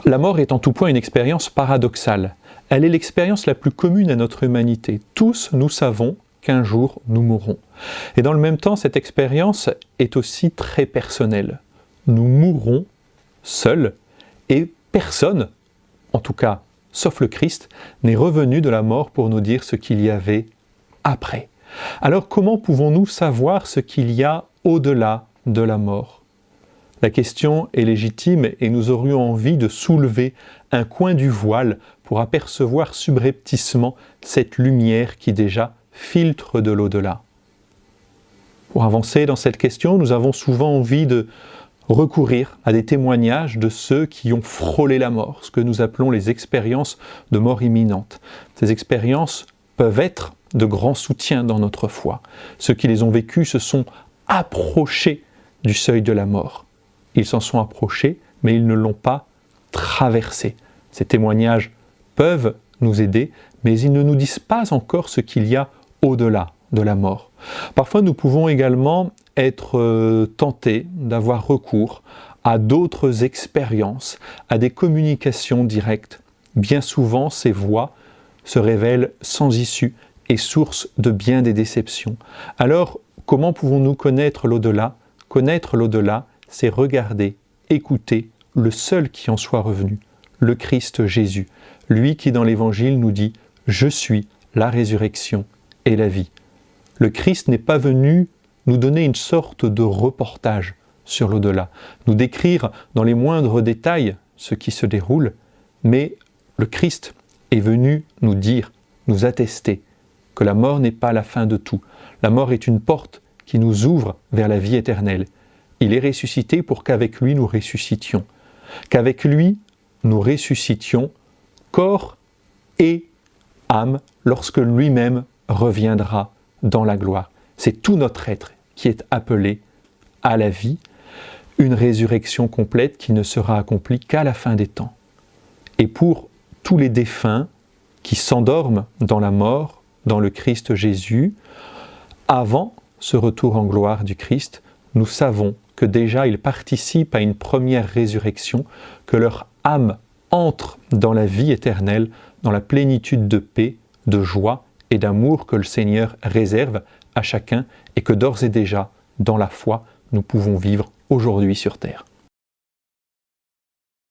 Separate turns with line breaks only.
La mort est en tout point une expérience paradoxale. Elle est l'expérience la plus commune à notre humanité. Tous, nous savons qu'un jour, nous mourrons. Et dans le même temps, cette expérience est aussi très personnelle. Nous mourrons seuls et personne, en tout cas, sauf le Christ, n'est revenu de la mort pour nous dire ce qu'il y avait après. Alors comment pouvons-nous savoir ce qu'il y a au-delà de la mort ? La question est légitime et nous aurions envie de soulever un coin du voile pour apercevoir subrepticement cette lumière qui déjà filtre de l'au-delà. Pour avancer dans cette question, nous avons souvent envie de recourir à des témoignages de ceux qui ont frôlé la mort, ce que nous appelons les expériences de mort imminente. Ces expériences peuvent être de grands soutiens dans notre foi. Ceux qui les ont vécues se sont approchés du seuil de la mort. Ils s'en sont approchés, mais ils ne l'ont pas traversé. Ces témoignages peuvent nous aider, mais ils ne nous disent pas encore ce qu'il y a au-delà de la mort. Parfois, nous pouvons également être tentés d'avoir recours à d'autres expériences, à des communications directes. Bien souvent, ces voies se révèlent sans issue et source de bien des déceptions. Alors, comment pouvons-nous connaître l'au-delà ? Connaître l'au-delà, c'est regarder, écouter le seul qui en soit revenu, le Christ Jésus, lui qui dans l'Évangile nous dit « Je suis la résurrection et la vie ». Le Christ n'est pas venu nous donner une sorte de reportage sur l'au-delà, nous décrire dans les moindres détails ce qui se déroule, mais le Christ est venu nous dire, nous attester que la mort n'est pas la fin de tout. La mort est une porte qui nous ouvre vers la vie éternelle. Il est ressuscité pour qu'avec lui nous ressuscitions, qu'avec lui nous ressuscitions corps et âme lorsque lui-même reviendra dans la gloire. C'est tout notre être qui est appelé à la vie, une résurrection complète qui ne sera accomplie qu'à la fin des temps. Et pour tous les défunts qui s'endorment dans la mort, dans le Christ Jésus, avant ce retour en gloire du Christ, nous savons que déjà ils participent à une première résurrection, que leur âme entre dans la vie éternelle, dans la plénitude de paix, de joie et d'amour que le Seigneur réserve à chacun et que d'ores et déjà, dans la foi, nous pouvons vivre aujourd'hui sur terre.